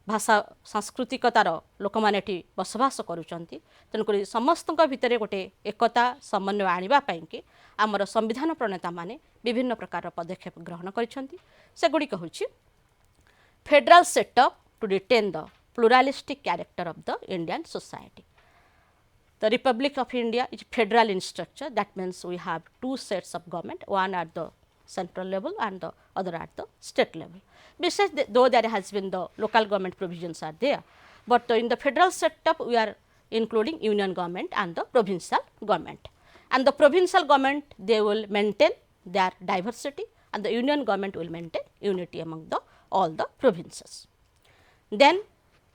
S1: भाषा सांस्कृतिकतार लोक मैंने ये बसवास करुँच तेणुक समस्त भितर गोटे एकता समन्वय आने कि आमर संविधान प्रणेता माने विभिन्न प्रकार पदक्षेप ग्रहण करगुड़िक हूँ federal setup to retain the pluralistic character of the Indian society. The Republic of India is federal in structure. That means we have two sets of government, one at the central level and the other at the state level. Besides, though there has been the local government provisions are there, but in the federal setup we are including union government and the provincial government. And the provincial government, they will maintain their diversity and the union government will maintain unity among the all the provinces. Then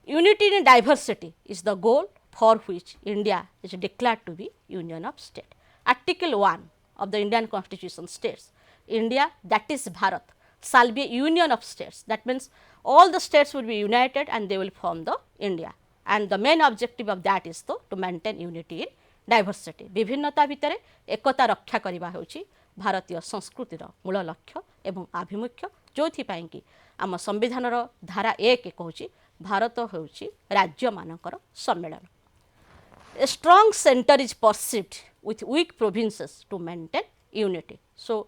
S1: unity in diversity is the goal for which India is declared to be Union of State. Article 1 of the Indian Constitution states, India, that is Bharat, shall be a union of states. That means all the states will be united and they will form the India. And the main objective of that is to maintain unity in diversity. विभिन्नता भितर एकता रक्षा करने होची भारतीय संस्कृतिर मूल लक्ष्य एवं आभिमुख्य जोथिपाई कि आम संविधान धारा 1 कहूँ भारत होची राज्य मानकर सम्मेलन. A strong center is perceived with weak provinces to maintain unity. So,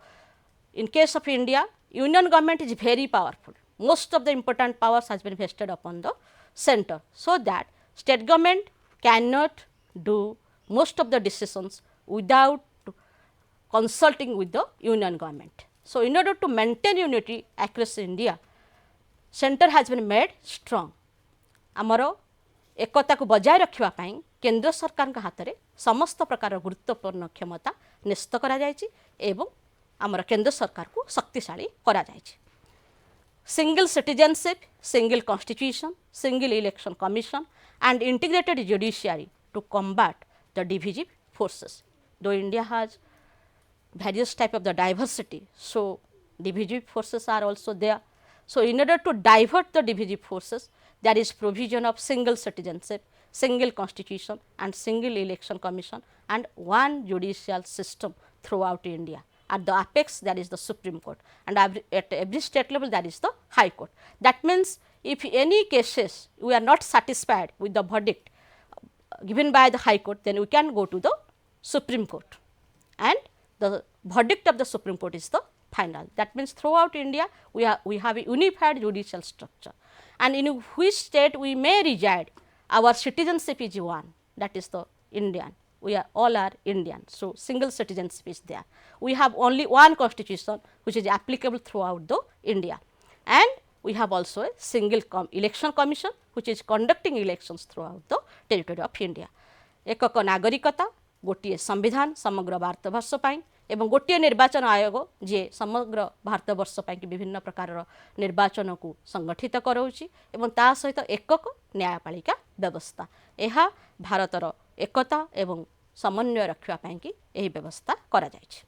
S1: in case of India, union government is very powerful. Most of the important powers has been vested upon the center, so that state government cannot do most of the decisions without consulting with the union government. So, in order to maintain unity across India, center has been made strong. आमर एकता को बजाय रखापी केंद्र सरकार हाथ में समस्त प्रकार गुरुत्वपूर्ण क्षमता न्यस्त एवं आमर केंद्र सरकार को शक्तिशाली करा जायछि. Single citizenship, single constitution, single election commission and integrated judiciary to combat the divisive forces. Though India has various type of the diversity, so divisive forces are also there. So, in order to divert the divisive forces, there is provision of single citizenship, single constitution and single election commission and one judicial system throughout India. At the apex, there is the Supreme Court, and at every state level there is the High Court. That means, if any cases we are not satisfied with the verdict given by the High Court, then we can go to the Supreme Court, and the verdict of the Supreme Court is the final. That means, throughout India we have a unified judicial structure, and in which state we may reside, our citizenship is one, that is the Indian. We are all are Indian. So, single citizenship is there. We have only one constitution which is applicable throughout the India, and we have also a single election commission which is conducting elections throughout the territory of India. एकक नागरिकता, गोटे संविधान समग्र भारतवर्ष पाई एवं गोटे निर्वाचन आयोग जे समग्र भारतवर्ष पाई विभिन्न प्रकार निर्वाचन को संगठित कराउछि एवं ता सहित एकक न्यायपालिका व्यवस्था. यह भारतर एकता एवं समन्वय रखा पाई कि एही व्यवस्था करा जायछि.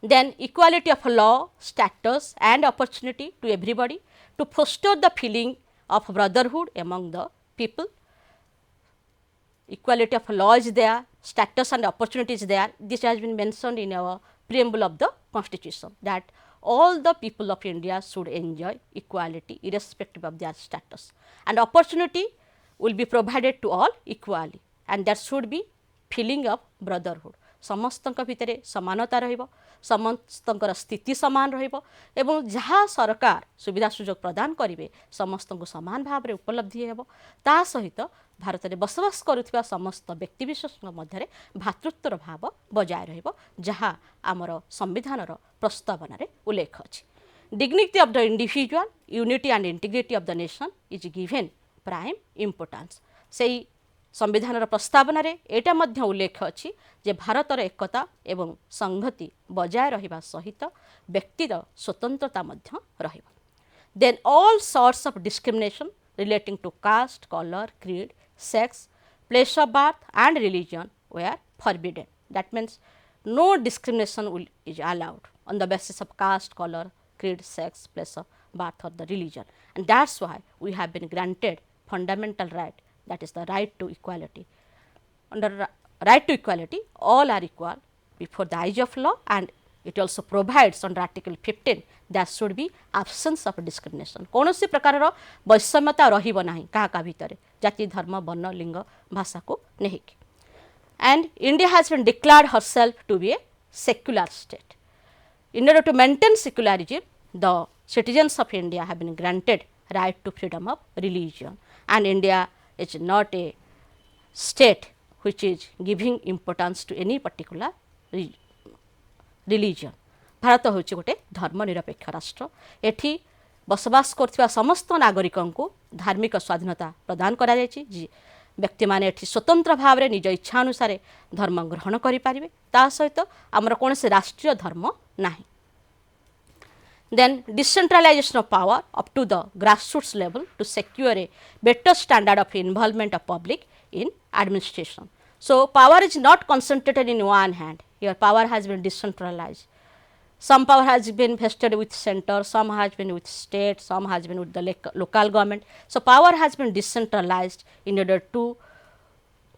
S1: Then equality of law, status and opportunity to everybody to foster the feeling of brotherhood among the people. Equality of law is there, status and opportunity is there. This has been mentioned in our preamble of the constitution, that all the people of India should enjoy equality irrespective of their status, and opportunity will be provided to all equally, and there should be feeling of brotherhood. समस्तक भितर समानता रहिबो, समस्तकर स्थिति समान रहिबो एवं जहाँ सरकार सुविधा सुजोग प्रदान करिवे समस्त को समान भाव में उपलब्धि हेबो. ता सहित भारत में बसवास करुथिबा समस्त व्यक्तिविशेष मध्य भातृत्वर भाव बजाय रहिबो, जहाँ आमर संविधानर प्रस्तावना रे उल्लेख अछि. Dignity of the individual, unity and integrity of the nation is given prime importance. सेही संविधान प्रस्तावना रे एटा मध्य उल्लेख अछि जे भारतर एकता एवं संहति बजाय रहिबा सहित व्यक्तिर स्वतंत्रता मध्य रहिबो. Then all sorts of discrimination relating to caste, colour, creed, sex, place of birth and religion were forbidden. That means no discrimination is allowed on the basis of caste, color, creed, sex, place of birth or the religion, and that's why we have been granted fundamental right, that is the right to equality. Under right to equality, all are equal before the eyes of law and it also provides under Article 15 there should be absence of discrimination. कौन सी प्रकार वैषम्यता रहिबो नाही काहा भितर जाति धर्म वर्ण लिंग भाषा को नहीं. And India has been declared herself to be a secular state. In order to maintain secularism, the citizens of India have been granted right to freedom of religion, and India is not a state which is giving importance to any particular religion. Bharat हूँ गोटे धर्मनिरपेक्ष राष्ट्र. एठी बसवास करथिबा समस्त नागरिकों को धार्मिक स्वाधीनता प्रदान करा जायछि. व्यक्ति माने एठी स्वतंत्र भाव में निज इच्छा अनुसार धर्म ग्रहण करि पारिबे. ता सहित आमर कोनसे राष्ट्रीय धर्म नाही. Then decentralization of power up to the grassroots level to secure a better standard of involvement of public in administration. So power is not concentrated in one hand. Here power has been decentralized. Some power has been vested with center, some has been with state, some has been with the local government. So power has been decentralized in order to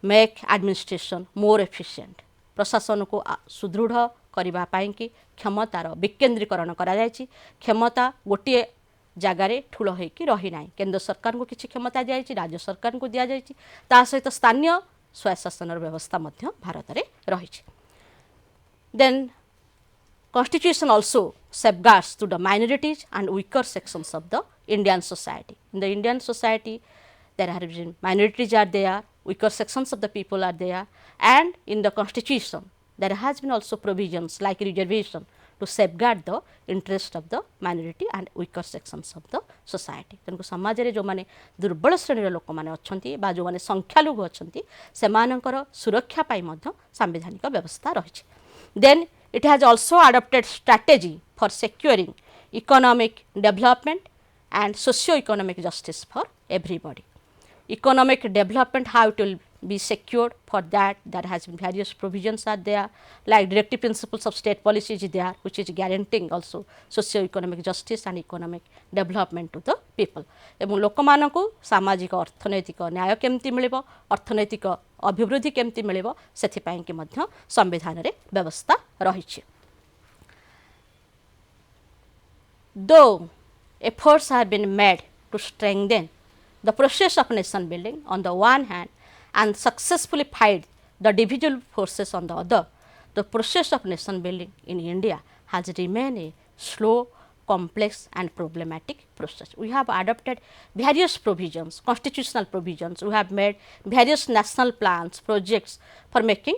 S1: make administration more efficient. प्रशासन को सुदृढ़ करबा पाई कि क्षमतार विकेंद्रीकरण करा जायछि. क्षमता गोटे जगार ठूल होइकि रही नाही. केंद्र सरकार को किछि क्षमता दिया जायछि, राज्य सरकार को दिया जायछि. ता सहित स्थानीय स्वयंशासन व्यवस्था मध्य भारत रे रहिछि. Then Constitution also safeguards to the minorities and weaker sections of the Indian society. In the Indian society, there have been minorities are there, weaker sections of the people are there, and in the Constitution, there has been also provisions like reservation to safeguard the interest of the minority and weaker sections of the society. तेणुक समाज रे जो माने दुर्बल श्रेणी लोक माने अछंती बा जो माने संख्यालघु अछंती सेमानकर सुरक्षा पाई मध्य संवैधानिक व्यवस्था रहिछि. Then it has also adopted strategy for securing economic development and socio-economic justice for everybody. Economic development, how it will be secured, for that there has been various provisions are there, like directive principles of state policy is there, which is guaranteeing also socio-economic justice and economic development to the people. एवं लोक मानकु सामाजिक अर्थनैतिक न्याय केमती मिलिबो, अर्थनैतिक अभिवृद्धि केमती मिलिबो, सेथि पई कि मध्य संविधान रे व्यवस्था रहिछि. Though efforts have been made to strengthen the process of nation building on the one hand and successfully fight the divisional forces on the other, the process of nation building in India has remained a slow, complex and problematic process. We have adopted various provisions, constitutional provisions, we have made various national plans, projects for making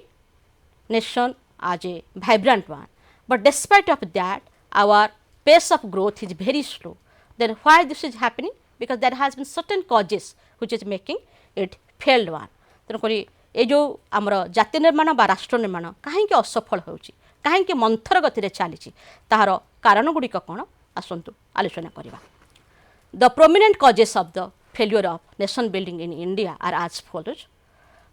S1: nation as a vibrant one. But despite of that, our pace of growth is very slow. Then why this is happening? Because there has been certain causes which is making it failed one. तेणुक ये जो आमर जाति निर्माण बा राष्ट्र निर्माण कहीं असफल होउछि, कहीं मंथर गति चली तार कारण गुड़िक कौन आसतु आलोचना करवा. The prominent causes of the failure of nation building in India are as follows.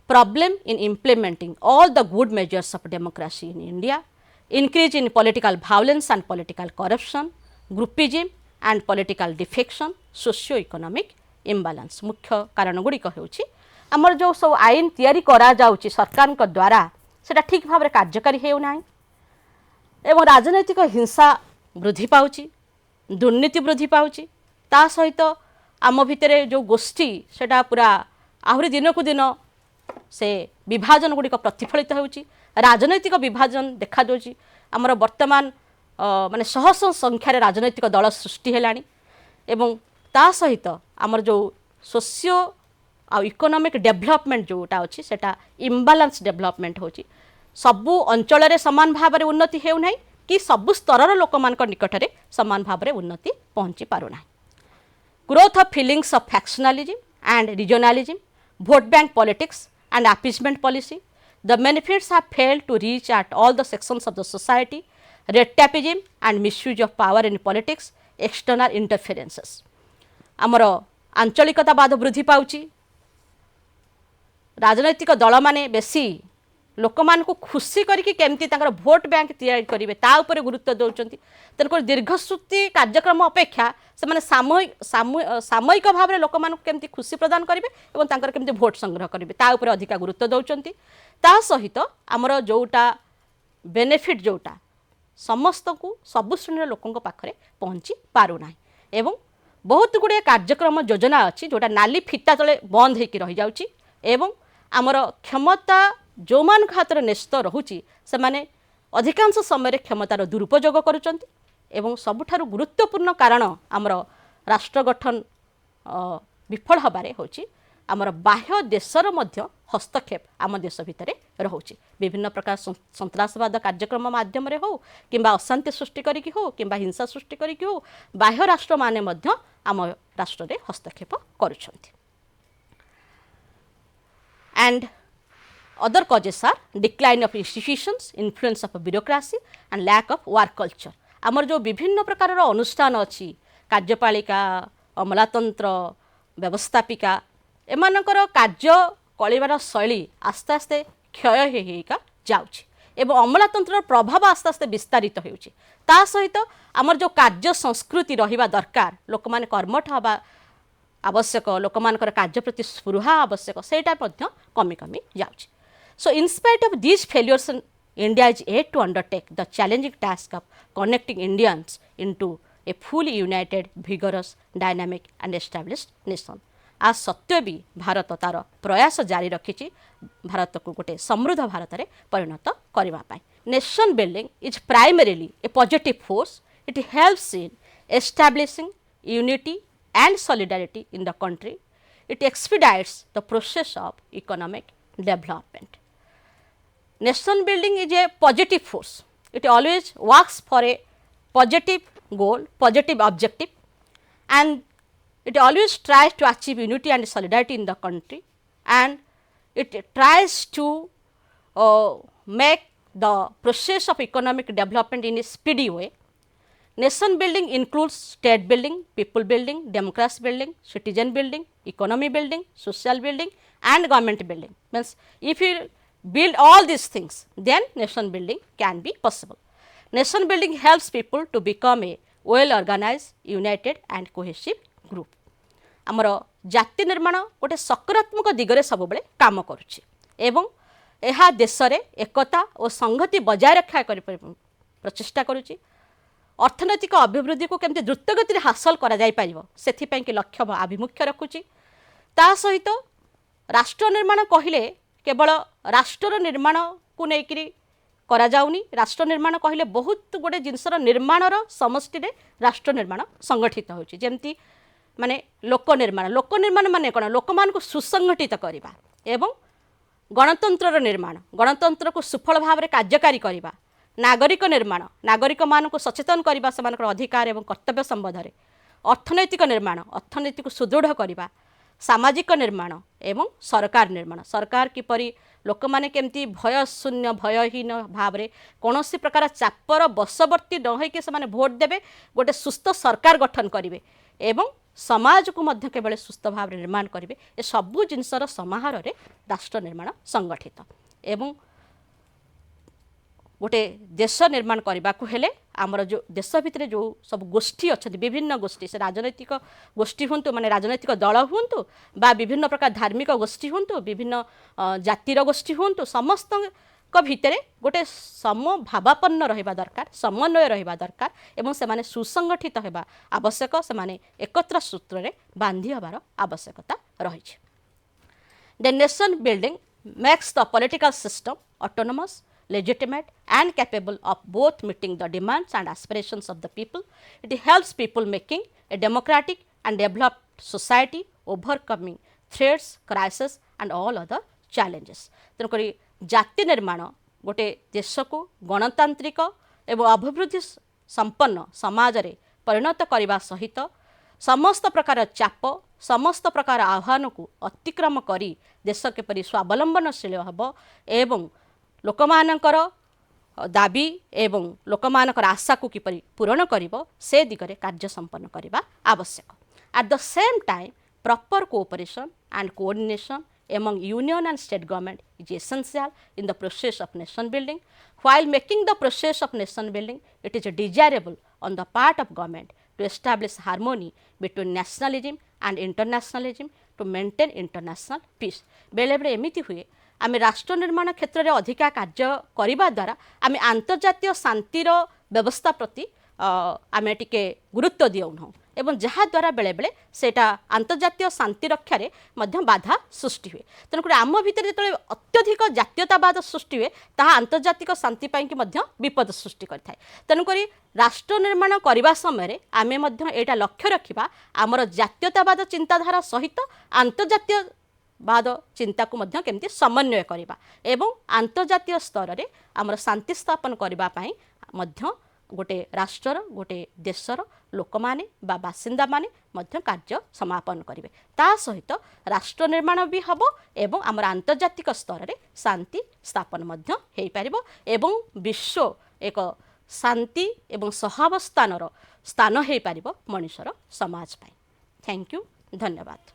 S1: Problem in implementing all the good measures of democracy in India, increase in political violence and political corruption, groupism and political defection, socio-economic imbalance. मुख्य कारण गुड़िक होउछि आमर जो सब आईन तैयारी करा जाउछि सरकार को द्वारा सेटा ठीक भाव रे कार्यकारी हेउ नाही एवं राजनैतिक हिंसा वृद्धि पाउछि, दुर्नीति वृद्धि पाउछि. ता सहित आम भितरे जो गोष्ठी सेटा पूरा आहुरी दिन को दिन से विभाजन गुड़िक प्रतिफलित होउछि. राजनैतिक विभाजन देखा दोछि. आमर वर्तमान माने शह शह संख्यार राजनैतिक दल सृष्टि हेलाणी एवं ता सहित आमर जो सोशियो आ इकोनॉमिक डेवलपमेंट जोटा अछि सेटा इम्बालांस डेवलपमेंट होछि. सबु अंचल रे समान भाव रे उन्नति हेउ नाही कि सबु स्तर लोक मानक निकट रे समान भाव रे उन्नति पहुंची पारु नाही. Growth of feelings of factionalism and regionalism, vote bank politics and appeasement policy. The benefits have failed to reach at all the sections of the society. Red tapeism and misuse of power in politics, external interferences. आमर आंचलिकतावाद वृद्धि पाउछि. राजनैतिक दल माने बेसी लोक मान को खुशी करके केमती तांकर भोट बैंक तैयार करेंगे ता उपरे गुरुत्व दौरान. तेणुक दीर्घश्रुति कार्यक्रम अपेक्षा से माने सामयिक भाव में लोक मान केमती खुशी प्रदान करेंगे और तांकर केमती भोट संग्रह करेंगे ता उपरे अधिक गुरुत्व दौरान. ता सहित आमर जोटा बेनिफिट जोटा समस्त को सबु श्रेणी लोकों पाखरे पहुँची पारुना एवं बहुत गुड़े कार्यक्रम योजना अच्छी जोटा नाली फिता तले बंद होकर रही जाउची एवं आमर क्षमता जो मान हाथ न्यस्त रोचे से माने अधिकांश समय क्षमतार दुरुपयोग करुचंती एवं सबुठारु गुरुत्वपूर्ण कारण आमर राष्ट्र गठन विफल हबारे होची आमर बाह्य देशर मध्य हस्तक्षेप आम देश भितर रोचे विभिन्न प्रकार सन्त्रासवाद कार्यक्रम माध्यम हो किंबा अशांति सृष्टि करिकि हो किंबा हिंसा सृष्टि करिकि हो बाह्य राष्ट्र माने मध्य आम राष्ट्र रे हस्तक्षेप करुछंती and other causes are decline of institutions, influence of bureaucracy and lack of work culture. आमर जो विभिन्न प्रकार अनुष्ठान अच्छी कार्यपालिका अमलातंत्र व्यवस्थापिका एमानकर कार्य कलिबार शैली आस्ते आस्ते क्षय होइका जाउछि एवं अमलातंत्र प्रभाव आस्ते आस्ते विस्तारित होउछि ता सहित आमर जो कार्य संस्कृति रहिबा दरकार लोक माने कर्मठ हबा आवश्यक लोक मानकर कार्य प्रति स्पृहा आवश्यक सेटा मध्य कमी कमी जाउछि. So, in spite of these failures, India is yet to undertake the challenging task of connecting Indians into a fully united, vigorous, dynamic and established nation. आ सत्य भी भारत तार प्रयास जारी रखी भारत को गोटे समृद्ध भारत में परिणत करने. Nation building is primarily A positive force. It helps in establishing unity and solidarity in the country. It expedites the process of economic development. Nation building is a positive force. It always works for a positive goal, positive objective, and it always tries to achieve unity and solidarity in the country, and it tries to make the process of economic development in a speedy way. Nation building includes state building, people building, democracy building, citizen building, economy building, social building and government building. Means if you build all these things, then nation building can be possible. Nation building helps people to become a well organized, united and cohesive group. आमर जाति निर्माण गोटे सकारात्मक दिगरे सब बेले काम करुछि एवं एहा देश रे एकता और संहति बजाय रक्षा कर प्रचेष्टा करुछि. अर्थनैतिक अभिवृद्धि को केमती द्रुतगति हासिल करा जाय पारिबो सेथिपैं कि लक्ष्य आभिमुख्य रखुछि. ता सहित राष्ट्र निर्माण कहिले केवल राष्ट्र निर्माण को लेकिन करा जाउनी. राष्ट्र निर्माण कहिले बहुत गोटे जिनसर निर्माणर समष्टि रे राष्ट्र निर्माण संगठित होछि. जेमती माने लोक निर्माण माने कोन लोक मान को सुसंगठित करबा एवं गणतंत्र निर्माण गणतंत्र को सुफल भाव रे कार्यकारी करबा. नागरिक निर्माण नागरिक मान को सचेतन करबा समान अधिकार एवं कर्तव्य संबंध में. अर्थनैतिक निर्माण अर्थनीति को सुदृढ़ करबा. सामाजिक निर्माण एवं सरकार किपरि लोक माने केमती भय शून्य भयहीन भाव रे कोनोसी प्रकार चापर बशवर्ती न होइके से माने भोट देबे गोटे सुस्थ सरकार गठन करिवे एवं समाज को मध्य केवल सुस्थ भाव रे निर्माण करिवे. ए सबु जिनसर समाहार रे राष्ट्र निर्माण संगठित एवं गोटे देश निर्माण करने को हेले आमर जो देश भितर जो सब गोष्ठी अच्छा विभिन्न गोष्ठी से राजनैतिक गोष्ठी हूँ माने राजनैतिक दल हूँ बा विभिन्न प्रकार धार्मिक गोष्ठी हूँ विभिन्न जातिर गोष्ठी हूँ समस्त भितर गोटे समभावापन्न रहिबा दरकार समन्वय रहिबा दरकार एवं से माने सुसंगठित हेबा आवश्यक से माने एकत्र सूत्र रे बांधी हबार आवश्यकता रही. The nation building makes the political system autonomous legitimate and capable of both meeting the demands and aspirations of the people. It helps people making a democratic and developed society overcoming threats, crises and all other challenges. तेणुकरी जाति निर्माण गोटे देश को गणतांत्रिक एवं अभिवृद्धि संपन्न समाज रे परिणत करने सहित समस्त प्रकार चाप समस्त प्रकार आह्वान को अतिक्रम करी देश किपरि स्वावलंबनशील हब एवं लोकमानकर दाबी एवं लोकमानकर आशा को किपरि पूरण करिवो से दिगरे कार्य संपन्न करबा आवश्यक. At the same time proper cooperation and coordination among union and state government is essential in the process of nation building. While making the process of nation building, it is desirable on the part of government to establish harmony between nationalism and internationalism to maintain international peace. बेले बेले एमिति हुए आम राष्ट्र निर्माण क्षेत्र में अधिका कार्य करने द्वारा आम आंतर्जातीय शांतिर व्यवस्था प्रति आमे टिके गुरुत्व दिउनु एवं जहा द्वारा बेले बेले सेटा अंतर्जातीय शांति रक्षा रे मध्य बाधा सृष्टि हुए तेणुक आम भितर जो अत्यधिक जातीयतावाद सृष्टि हुए ताहा अंतर्जातिक शांति पाई कि मध्य विपद सृष्टि करथाय तेणुक राष्ट्र निर्माण करने समय आमे मध्य एटा लक्ष्य रखिबा आमर जातीयतावाद चिंताधारा सहित अंतर्जातीय बाद चिंता को मध्य केमती समन्वय करबा एवं अंतर्जातीय स्तर रे आमर शांति स्थापन करबा पाई मध्य गोटे राष्ट्र गोटे देशर लोक माने बा बासिंदा माने मध्य कार्य समापन करेंगे ता सहित राष्ट्र निर्माण भी हम एवं आमर अंतर्जातिक स्तर रे शांति स्थापन मध्य हो पारिबो एवं विश्व एक शांति एवं सहावस्थानर स्थान हो पारिबो मनुष्यर समाज पाई। थैंक यू धन्यवाद।